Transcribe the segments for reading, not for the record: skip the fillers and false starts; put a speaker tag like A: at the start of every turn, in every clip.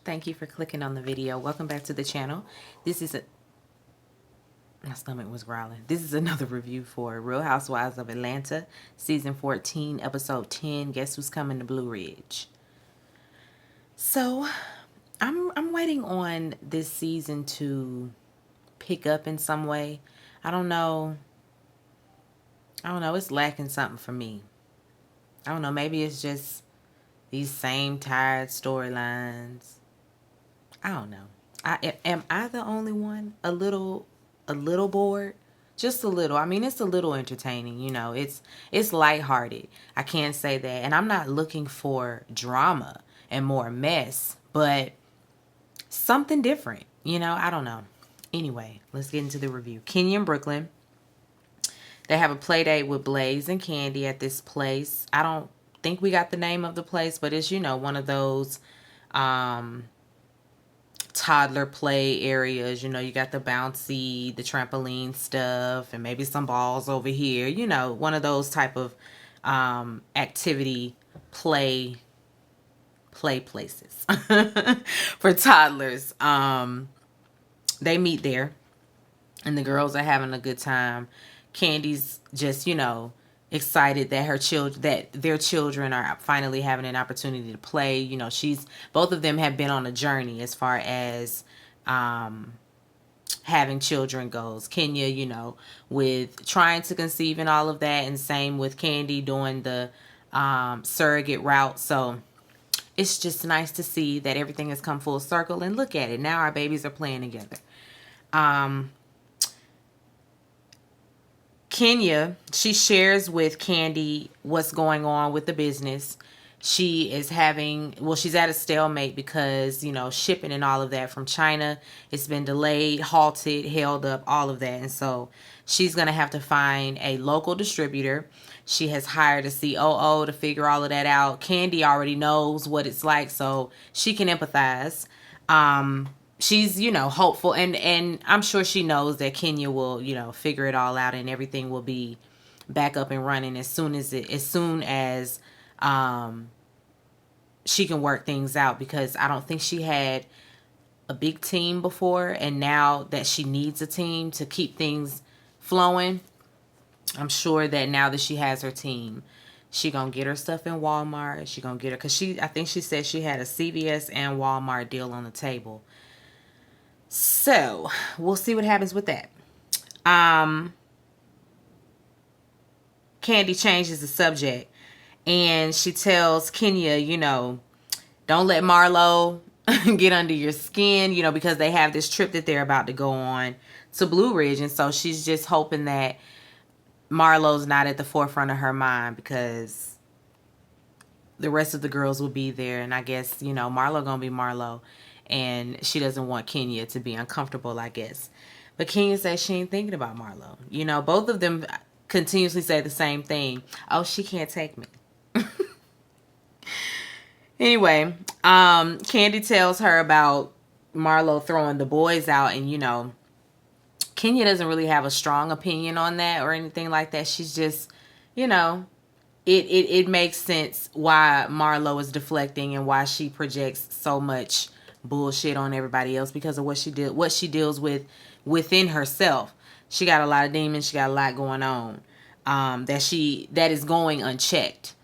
A: Thank you for clicking on the video. Welcome back to the channel. My stomach was growling. This is another review for Real Housewives of Atlanta, Season 14, Episode 10. Guess who's coming to Blue Ridge? So, I'm waiting on this season to pick up in some way. I don't know. It's lacking something for me. I don't know. Maybe it's just these same tired storylines. I don't know. Am I the only one a little bored? Just a little. I mean, it's a little entertaining, it's lighthearted. I can't say that. And I'm not looking for drama and more mess, but something different, I don't know. Anyway, let's get into the review. Kenya and Brooklyn, they have a play date with Blaze and Candy at this place. I don't think we got the name of the place, but it's, one of those toddler play areas. You got the bouncy, the trampoline stuff, and maybe some balls over here. One of those type of activity play places for toddlers. They meet there, and the girls are having a good time. Candy's just, excited that their children are finally having an opportunity to play. Both of them have been on a journey as far as having children goes. Kenya, with trying to conceive and all of that, and same with Candy doing the surrogate route. So it's just nice to see that everything has come full circle, and look at it. Now our babies are playing together. Kenya, she shares with Candy what's going on with the business. She is she's at a stalemate because, shipping and all of that from China, it's been delayed, halted, held up, all of that. And so she's going to have to find a local distributor. She has hired a COO to figure all of that out. Candy already knows what it's like, so she can empathize. She's, hopeful, and I'm sure she knows that Kenya will, figure it all out, and everything will be back up and running as soon as she can work things out, because I don't think she had a big team before, and now that she needs a team to keep things flowing, I'm sure that now that she has her team, she gonna get her stuff in Walmart. She gonna get her, because I think she said she had a CVS and Walmart deal on the table. So we'll see what happens with that. Candy changes the subject, and she tells Kenya, don't let Marlo get under your skin, because they have this trip that they're about to go on to Blue Ridge. And so she's just hoping that Marlo's not at the forefront of her mind, because the rest of the girls will be there. And I guess, Marlo gonna be Marlo, and she doesn't want Kenya to be uncomfortable, I guess. But Kenya says she ain't thinking about Marlo. Both of them continuously say the same thing. Oh, she can't take me. Anyway, Candy tells her about Marlo throwing the boys out, and Kenya doesn't really have a strong opinion on that or anything like that. She's just, it makes sense why Marlo is deflecting and why she projects so much bullshit on everybody else, because of what she deals with within herself. She got a lot of demons. She got a lot going on that is going unchecked.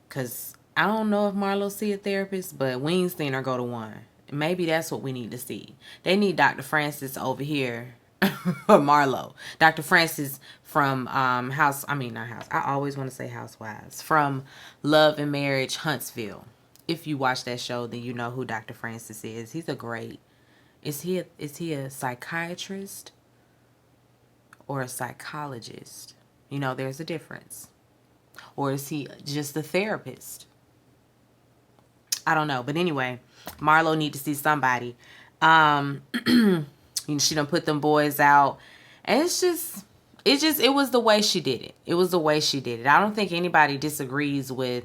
A: Because I don't know if Marlo see a therapist, but we ain't seen her go to one. Maybe that's what we need to see. They need Dr. Francis over here for Marlo. Dr. Francis from I always want to say Housewives, from Love and Marriage Huntsville. If you watch that show, then you know who Dr. Francis is. He's is he a psychiatrist or a psychologist? There's a difference. Or is he just a therapist? I don't know. But anyway, Marlo need to see somebody. She done put them boys out. And it was the way she did it. It was the way she did it. I don't think anybody disagrees with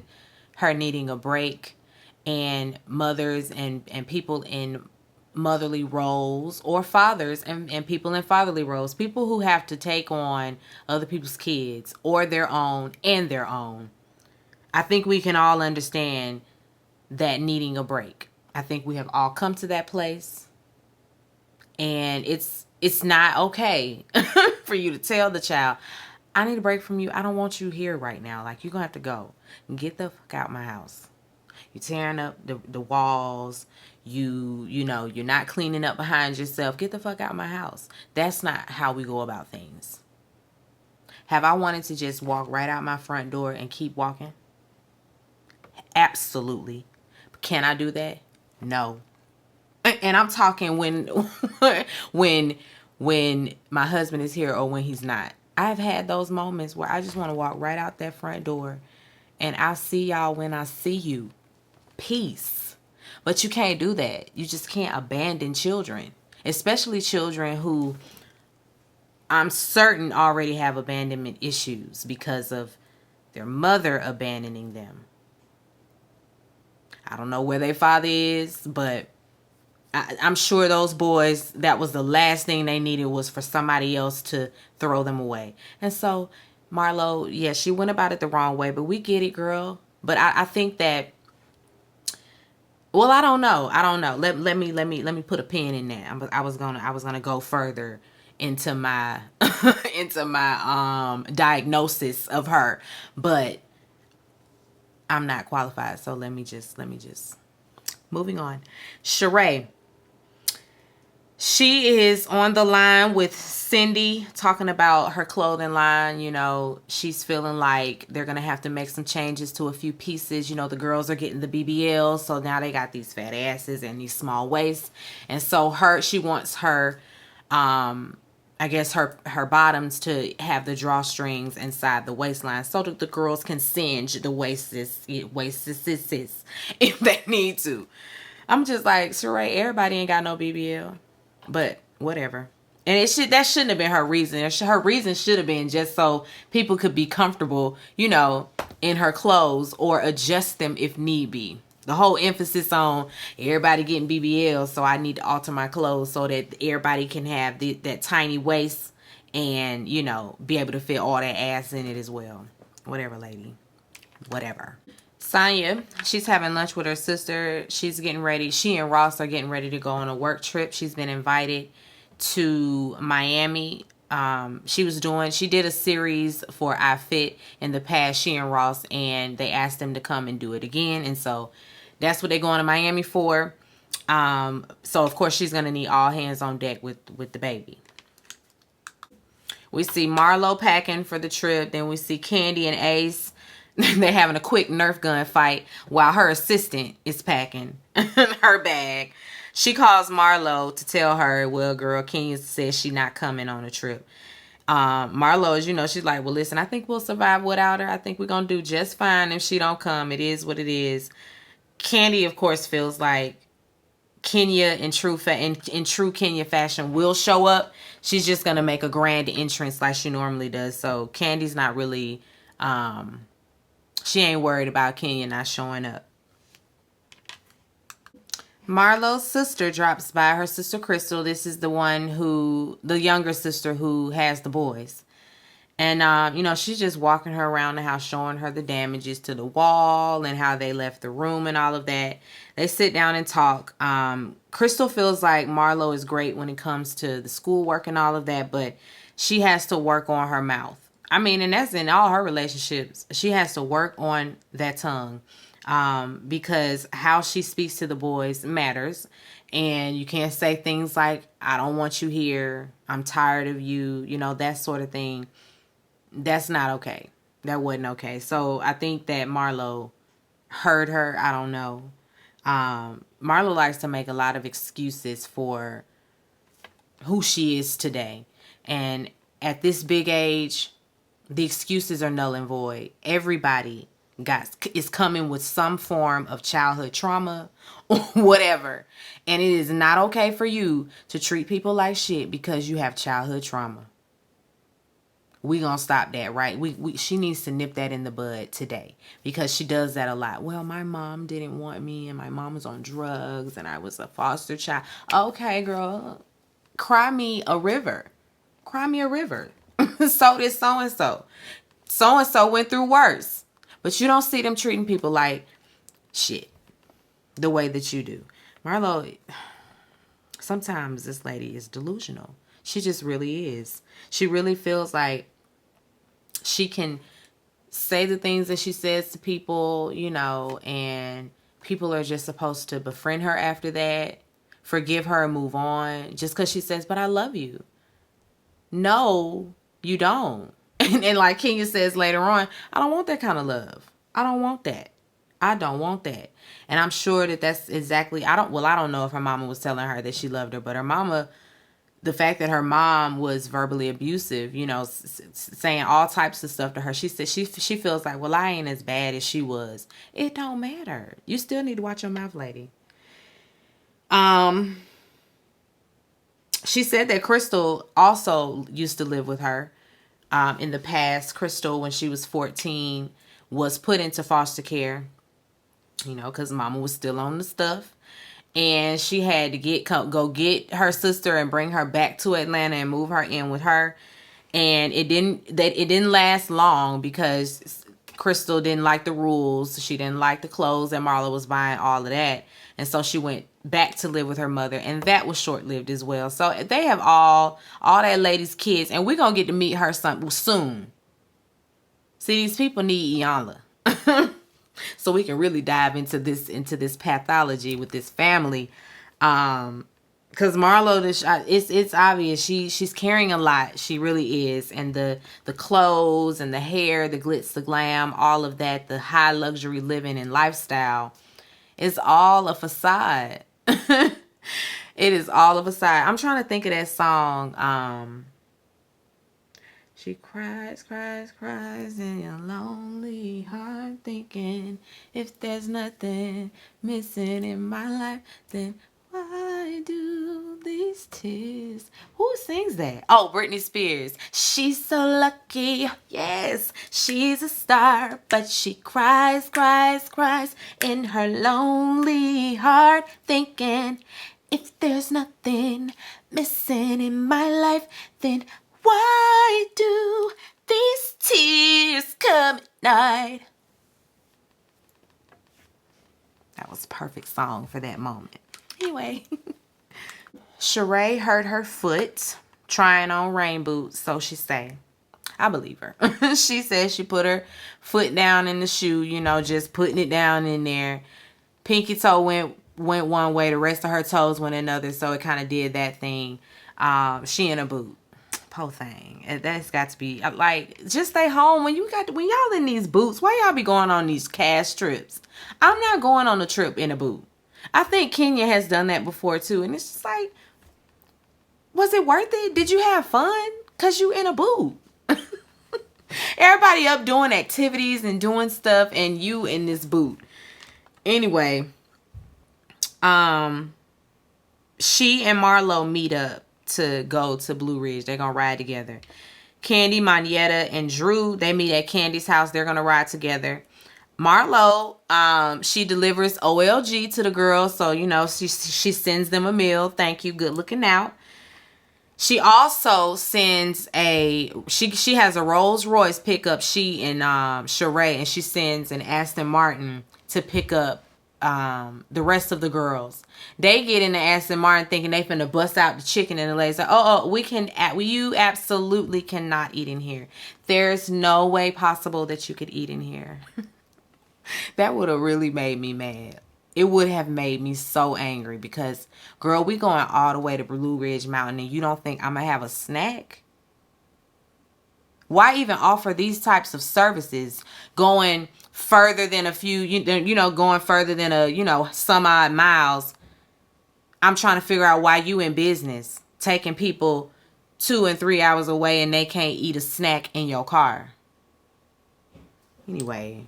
A: her needing a break, and mothers and people in motherly roles, or fathers and people in fatherly roles, people who have to take on other people's kids or their own and their own. I think we can all understand that needing a break. I think we have all come to that place. And it's not okay for you to tell the child, I need a break from you. I don't want you here right now. Like, you're going to have to go. Get the fuck out my house. You're tearing up the walls. You know, you're not cleaning up behind yourself. Get the fuck out my house. That's not how we go about things. Have I wanted to just walk right out my front door and keep walking? Absolutely. Can I do that? No. And I'm talking when my husband is here or when he's not. I've had those moments where I just want to walk right out that front door and I'll see y'all when I see you. Peace. But you can't do that. You just can't abandon children, especially children who I'm certain already have abandonment issues because of their mother abandoning them. I don't know where their father is, but I'm sure those boys, that was the last thing they needed, was for somebody else to throw them away. And so Marlo, yeah, she went about it the wrong way, but we get it, girl. But I think that, well, I don't know. Let me put a pin in that. I was gonna go further into my into my diagnosis of her, but I'm not qualified. So let me just moving on. Sheree. She is on the line with Cindy talking about her clothing line. You know, she's feeling like they're going to have to make some changes to a few pieces. You know, the girls are getting the BBLs, so now they got these fat asses and these small waists. And so she wants her, I guess her bottoms to have the drawstrings inside the waistline so that the girls can singe the waists if they need to. I'm just like, Sheree, everybody ain't got no BBL. But whatever. And that shouldn't have been her reason. Her reason should have been just so people could be comfortable, you know, in her clothes or adjust them if need be. The whole emphasis on everybody getting BBL, so I need to alter my clothes so that everybody can have that tiny waist and, you know, be able to fit all that ass in it as well. Whatever, lady. Whatever. Sonya, she's having lunch with her sister. She's getting ready. She and Ross are getting ready to go on a work trip. She's been invited to Miami. She did a series for iFit in the past, she and Ross, and they asked them to come and do it again. And so that's what they're going to Miami for. So of course she's going to need all hands on deck with the baby. We see Marlo packing for the trip. Then we see Candy and Ace. They're having a quick Nerf gun fight while her assistant is packing her bag. She calls Marlo to tell her, well, girl, Kenya says she's not coming on a trip. Marlo, as you know, she's like, well, listen, I think we'll survive without her. I think we're going to do just fine if she don't come. It is what it is. Candy, of course, feels like Kenya in true Kenya fashion will show up. She's just going to make a grand entrance like she normally does. So Candy's not really... she ain't worried about Kenya not showing up. Marlo's sister drops by, her sister Crystal. This is the younger sister who has the boys. And, you know, she's just walking her around the house, showing her the damages to the wall and how they left the room and all of that. They sit down and talk. Crystal feels like Marlo is great when it comes to the schoolwork and all of that, but she has to work on her mouth. I mean, and that's in all her relationships. She has to work on that tongue because how she speaks to the boys matters. And you can't say things like, I don't want you here. I'm tired of you. You know, that sort of thing. That's not okay. That wasn't okay. So I think that Marlo heard her. I don't know. Marlo likes to make a lot of excuses for who she is today. And at this big age... the excuses are null and void. Everybody is coming with some form of childhood trauma or whatever. And it is not okay for you to treat people like shit because you have childhood trauma. We gonna stop that, right? She needs to nip that in the bud today because she does that a lot. Well, my mom didn't want me and my mom was on drugs and I was a foster child. Okay, girl. Cry me a river. Cry me a river. So did so-and-so. So-and-so went through worse. But you don't see them treating people like shit the way that you do. Marlo, sometimes this lady is delusional. She just really is. She really feels like she can say the things that she says to people, you know, and people are just supposed to befriend her after that, forgive her and move on just because she says, but I love you. No, you don't. And like Kenya says later on, I don't want that kind of love. I don't want that. I don't want that. And I'm sure that that's exactly, I don't know if her mama was telling her that she loved her, but her mama, the fact that her mom was verbally abusive, you know, saying all types of stuff to her, she said she feels like, well, I ain't as bad as she was. It don't matter. You still need to watch your mouth, lady. She said that Crystal also used to live with her. In the past, Crystal, when she was 14, was put into foster care, you know, because mama was still on the stuff. And she had to go get her sister and bring her back to Atlanta and move her in with her. And it didn't last long because Crystal didn't like the rules. She didn't like the clothes that Marla was buying, all of that. And so she went back to live with her mother, and that was short-lived as well. So they have all that lady's kids, and we're going to get to meet her soon. See, these people need Iyanla. So we can really dive into this pathology with this family. Because Marlo, it's obvious she's carrying a lot. She really is. And the clothes and the hair, the glitz, the glam, all of that, the high luxury living and lifestyle, is all a facade. It is all a facade. I'm trying to think of that song. She cries in your lonely heart, thinking if there's nothing missing in my life, then why do these tears? Who sings that? Oh, Britney Spears. She's so lucky. Yes, she's a star, but she cries in her lonely heart, thinking if there's nothing missing in my life, then why do these tears come at night? That was a perfect song for that moment. Anyway, Sheree hurt her foot trying on rain boots, so she say. I believe her. She said she put her foot down in the shoe, you know, just putting it down in there. Pinky toe went one way, the rest of her toes went another, so it kind of did that thing. She in a boot. Poor thing. That's got to be like, just stay home when y'all in these boots. Why y'all be going on these cash trips? I'm not going on a trip in a boot. I think Kenya has done that before too, and it's just like, was it worth it? Did you have fun? Cause you in a boot. Everybody up doing activities and doing stuff, and you in this boot. Anyway, she and Marlo meet up to go to Blue Ridge. They're gonna ride together. Candy, Manietta, and Drew, they meet at Candy's house. They're gonna ride together. Marlo, she delivers OLG to the girls, so you know she sends them a meal. Thank you, good looking out. She also sends she has a Rolls Royce pickup. She and Sheree, and she sends an Aston Martin to pick up the rest of the girls. They get in the Aston Martin thinking they finna bust out the chicken, and the lady's like, you absolutely cannot eat in here. There's no way possible that you could eat in here. That would have really made me mad. It would have made me so angry because, girl, we going all the way to Blue Ridge Mountain and you don't think I'm gonna have a snack? Why even offer these types of services going further than a few, going further than some odd miles? I'm trying to figure out why you in business taking people 2 and 3 hours away and they can't eat a snack in your car. Anyway,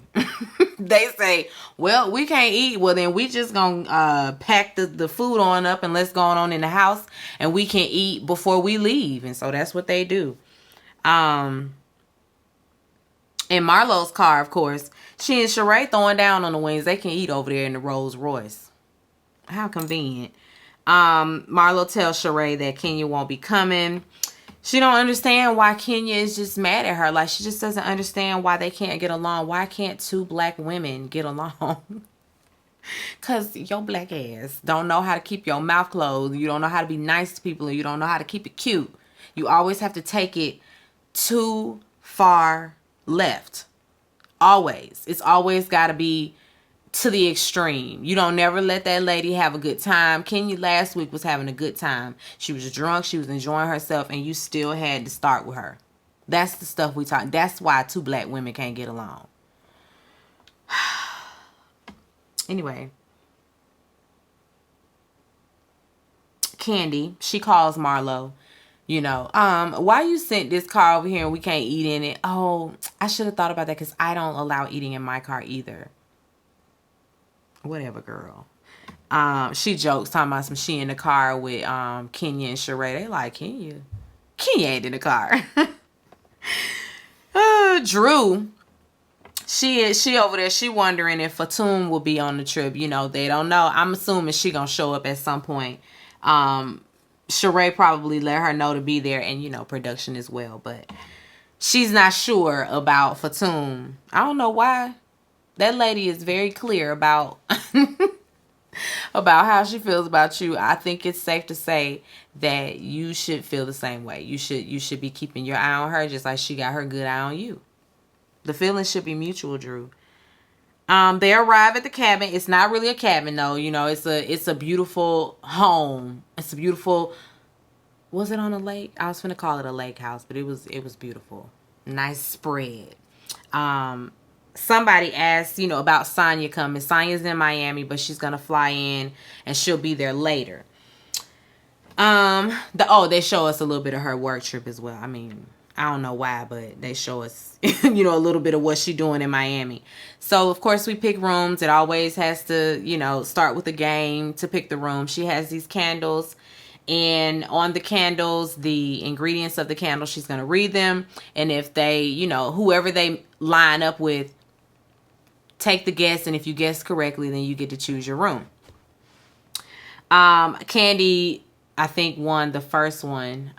A: they say, well, we can't eat. Well, then we just gonna pack the food on up and let's go on in the house and we can eat before we leave. And so that's what they do. In Marlo's car, of course, she and Sheree throwing down on the wings. They can eat over there in the Rolls Royce. How convenient. Marlo tells Sheree that Kenya won't be coming. She don't understand why Kenya is just mad at her. Like, she just doesn't understand why they can't get along. Why can't 2 black women get along? Because your black ass don't know how to keep your mouth closed. You don't know how to be nice to people. And you don't know how to keep it cute. You always have to take it too far left. Always. It's always got to be to the extreme. You don't never let that lady have a good time. Kenya last week was having a good time. She was drunk. She was enjoying herself. And you still had to start with her. That's the stuff we talk. That's why two black women can't get along. Anyway. Candy, she calls Marlo, why you sent this car over here and we can't eat in it? Oh, I should have thought about that because I don't allow eating in my car either. Whatever, girl. She jokes talking about she in the car with Kenya and Sheree. They like, Kenya ain't in the car. Drew, she over there, she wondering if Fatum will be on the trip. They don't know. I'm assuming she gonna show up at some point. Sheree probably let her know to be there, and production as well, but she's not sure about Fatum. I don't know why. That lady is very clear about about how she feels about you. I think it's safe to say that you should feel the same way. You should be keeping your eye on her just like she got her good eye on you. The feelings should be mutual, Drew. They arrive at the cabin. It's not really a cabin though. It's a beautiful home. It's a beautiful. Was it on a lake? I was gonna call it a lake house, but it was beautiful. Nice spread. Somebody asked, about Sonya coming. Sonya's in Miami, but she's gonna fly in and she'll be there later. They show us a little bit of her work trip as well. I mean, I don't know why, but they show us, a little bit of what she's doing in Miami. So, of course, we pick rooms. It always has to, start with a game to pick the room. She has these candles. And on the candles, the ingredients of the candle, she's going to read them. And if they, whoever they line up with, take the guess. And if you guess correctly, then you get to choose your room. Candy, I think, won the first one.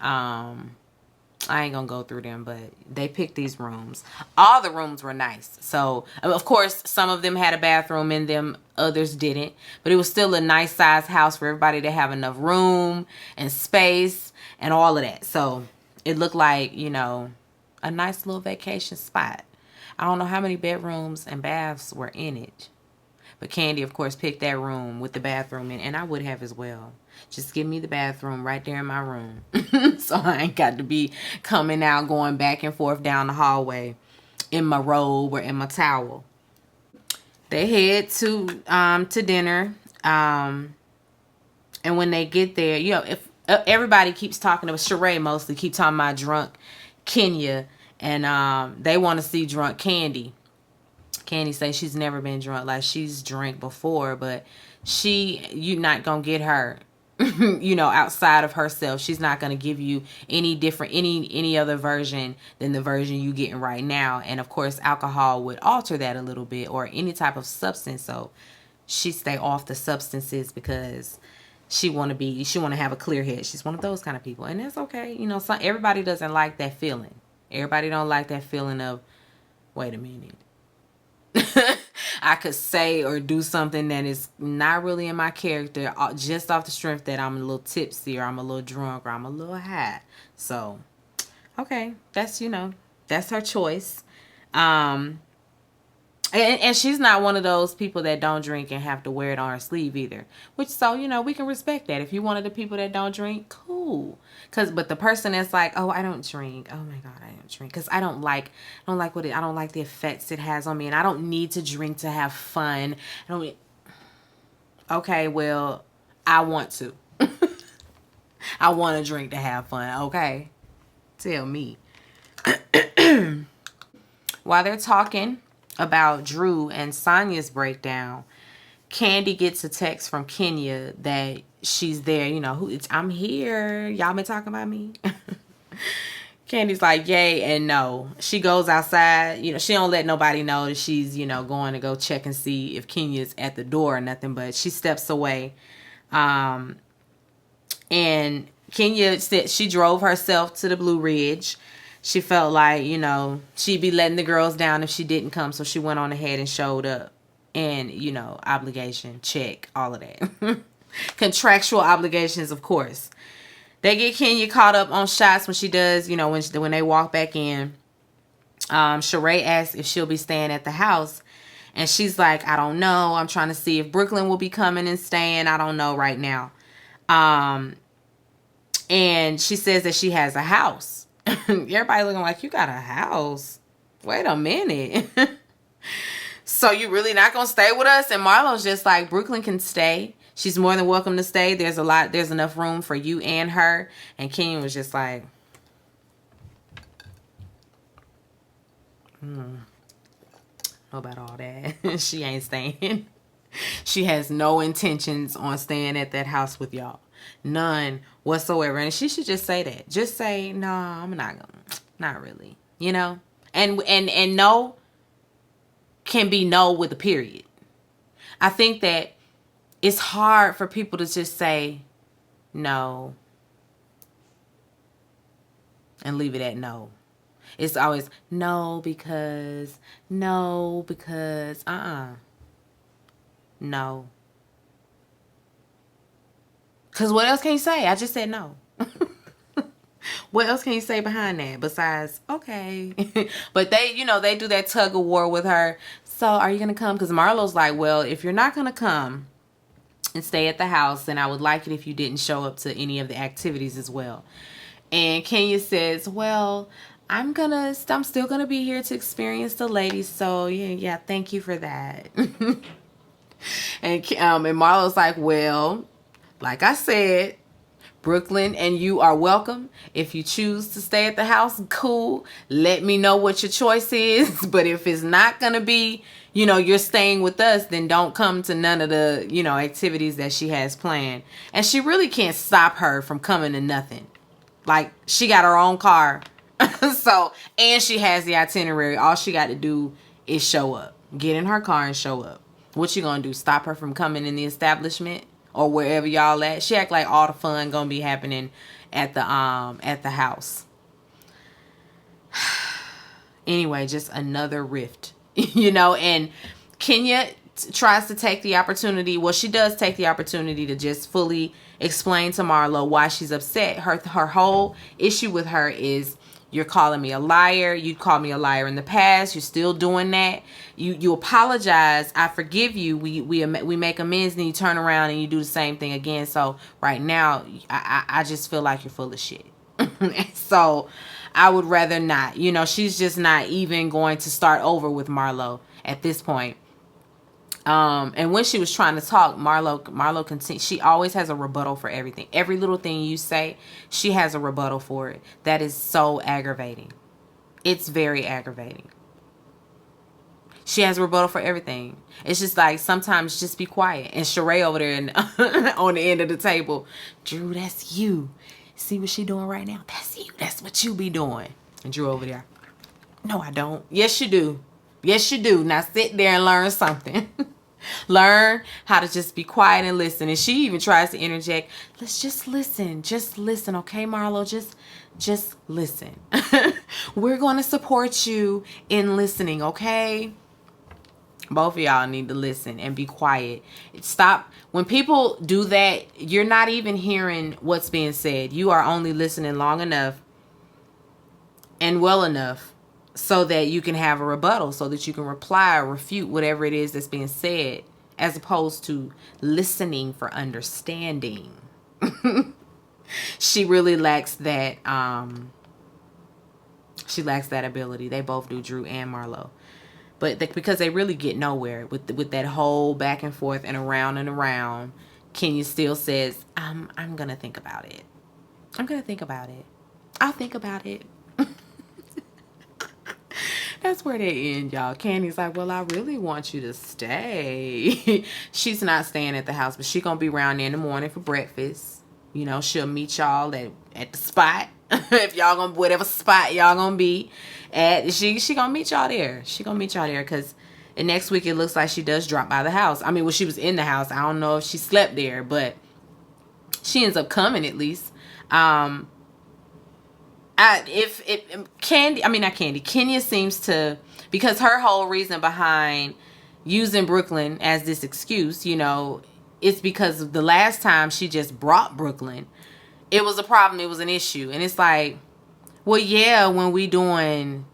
A: I ain't gonna go through them, but they picked these rooms. All the rooms were nice. So, of course, some of them had a bathroom in them. Others didn't. But it was still a nice size house for everybody to have enough room and space and all of that. So, it looked like, a nice little vacation spot. I don't know how many bedrooms and baths were in it. But Candy, of course, picked that room with the bathroom in, and I would have as well. Just give me the bathroom right there in my room. So I ain't got to be coming out, going back and forth down the hallway in my robe or in my towel. They head to dinner. And when they get there, if everybody keeps talking about, Sheree mostly keep talking about drunk Kenya, and they want to see drunk Candy. Candy says she's never been drunk. Like, she's drank before, but you're not going to get her, outside of herself. She's not going to give you any other version than the version you getting right now. And of course, alcohol would alter that a little bit, or any type of substance. So she stay off the substances because she want to have a clear head. She's one of those kind of people. And that's okay. Everybody doesn't like that feeling. Everybody don't like that feeling of, wait a minute. I could say or do something that is not really in my character, just off the strength that I'm a little tipsy, or I'm a little drunk, or I'm a little high. So, okay, that's that's her choice. And she's not one of those people that don't drink and have to wear it on her sleeve either. We can respect that. If you're one of the people that don't drink, cool. But the person that's like, oh, I don't drink. Oh my God, I don't drink. Because I don't like the effects it has on me. And I don't need to drink to have fun. Okay, well, I want to. I want to drink to have fun. Okay. Tell me. While they're talking about Drew and Sonya's breakdown, Candy gets a text from Kenya that she's there. I'm here. Y'all been talking about me? Candy's like, yay and no. She goes outside. She don't let nobody know that she's, going to go check and see if Kenya's at the door or nothing, but she steps away. And Kenya said she drove herself to the Blue Ridge. She felt like, she'd be letting the girls down if she didn't come, so she went on ahead and showed up. And, you know, obligation, check, all of that. Contractual obligations, of course. They get Kenya caught up on shots when she does, you know, when they walk back in. Sheree asks if she'll be staying at the house. And she's like, I don't know. I'm trying to see if Brooklyn will be coming and staying. I don't know right now. And she says that she has a house. Everybody looking like, you got a house? Wait a minute. So you really not going to stay with us? And Marlo's just like, Brooklyn can stay. She's more than welcome to stay. There's enough room for you and her. And Kenyon was just like, know about all that. She ain't staying. She has no intentions on staying at that house with y'all. None whatsoever. And she should just say that. Just say, no, I'm not gonna. Not really. You know? And no can be no with a period. I think that it's hard for people to just say no and leave it at no. It's always no because no. Because what else can you say? I just said no. What else can you say behind that besides, okay. But they, you know, they do that tug of war with her. So are you going to come? Because Marlo's like, well, if you're not going to come and stay at the house, then I would like it if you didn't show up to any of the activities as well. And Kenya says, well, I'm still going to be here to experience the ladies. So yeah, thank you for that. And Marlo's like, well, like I said, Brooklyn and you are welcome. If you choose to stay at the house, cool. Let me know what your choice is. But if it's not going to be, you know, you're staying with us, then don't come to none of the, you know, activities that she has planned. And she really can't stop her from coming to nothing. Like, she got her own car. So, and she has the itinerary. All she got to do is show up. Get in her car and show up. What you gonna do? Stop her from coming in the establishment? Or wherever y'all at. She act like all the fun gonna be happening at the house. Anyway, just another rift. You know, and Kenya tries to take the opportunity. Well, she does take the opportunity to just fully explain to Marlo why she's upset. Her whole issue with her is, you're calling me a liar. You called me a liar in the past. You're still doing that. You apologize. I forgive you. We make amends, and you turn around and you do the same thing again. So right now, I just feel like you're full of shit. So I would rather not. You know, she's just not even going to start over with Marlo at this point. And when she was trying to talk, Marlo continued. She always has a rebuttal for everything. Every little thing you say, she has a rebuttal for it. That is so aggravating. It's very aggravating. She has a rebuttal for everything. It's just like, sometimes just be quiet. And Sheree over there on the end of the table, Drew, that's you. See what she doing right now? That's you. That's what you be doing. And Drew over there, no, I don't. Yes, you do. Yes, you do. Now sit there and learn something. Learn how to just be quiet and listen. And she even tries to interject. Let's just listen. Just listen, okay, Marlo? Just listen. We're going to support you in listening, okay? Both of y'all need to listen and be quiet. Stop. When people do that, you're not even hearing what's being said. You are only listening long enough and well enough so that you can have a rebuttal, so that you can reply or refute whatever it is that's being said, as opposed to listening for understanding. She really lacks that. She lacks that ability. They both do, Drew and Marlo. But because they really get nowhere with that whole back and forth and around, Kenya still says, I'm going to think about it. I'm going to think about it. I'll think about it. That's where they end, y'all. Candy's like, well, I really want you to stay. She's not staying at the house, but she's going to be around there in the morning for breakfast. You know, she'll meet y'all at the spot. If y'all going to, whatever spot y'all going to be at, she going to meet y'all there. She going to meet y'all there because next week it looks like she does drop by the house. I mean, well, she was in the house. I don't know if she slept there, but she ends up coming at least. Kenya seems to, because her whole reason behind using Brooklyn as this excuse, you know, it's because of the last time she just brought Brooklyn, it was a problem, it was an issue. And it's like, well, yeah, when we doing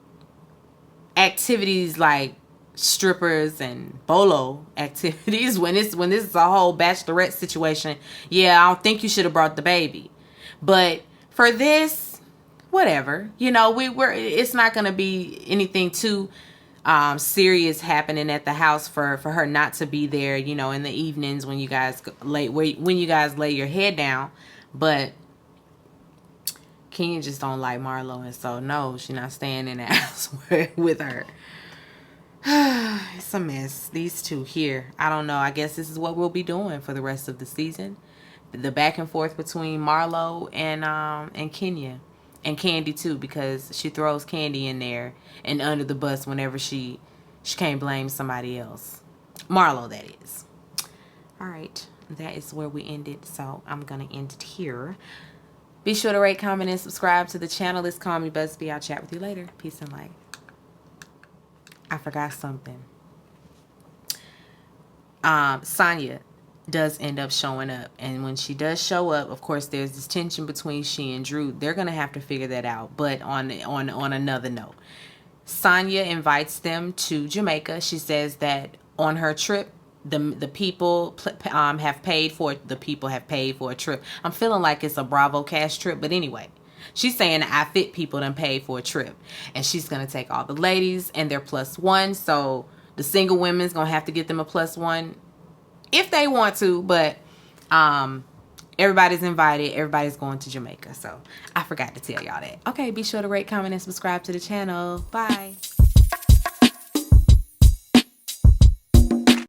A: activities like strippers and bolo activities, when this is a whole bachelorette situation, yeah, I don't think you should have brought the baby. But for this, whatever, you know, it's not gonna be anything too serious happening at the house for her not to be there, you know, in the evenings when you guys lay your head down. But Kenya just don't like Marlo, and so no, she's not staying in the house with her. It's a mess. These two here, I don't know. I guess this is what we'll be doing for the rest of the season. The back and forth between Marlo and Kenya, and Candy too, because she throws Candy in there and under the bus whenever she can't blame somebody else. Marlo, that is. All right, that is where we ended. So I'm gonna end it here. Be sure to rate, comment, and subscribe to the channel. It's Call Me Busby. I'll chat with you later. Peace and light. I forgot something. Sonya does end up showing up, and when she does show up, of course there's this tension between she and Drew. They're gonna have to figure that out. But on another note, Sonya invites them to Jamaica. She says that on her trip, the people have paid for a trip. I'm feeling like it's a Bravo Cash trip, but anyway, she's saying I Fit people done paid for a trip, and she's gonna take all the ladies and their +1. So the single women's gonna have to get them a +1 if they want to, but everybody's invited. Everybody's going to Jamaica. So I forgot to tell y'all that. Okay, be sure to rate, comment, and subscribe to the channel. Bye.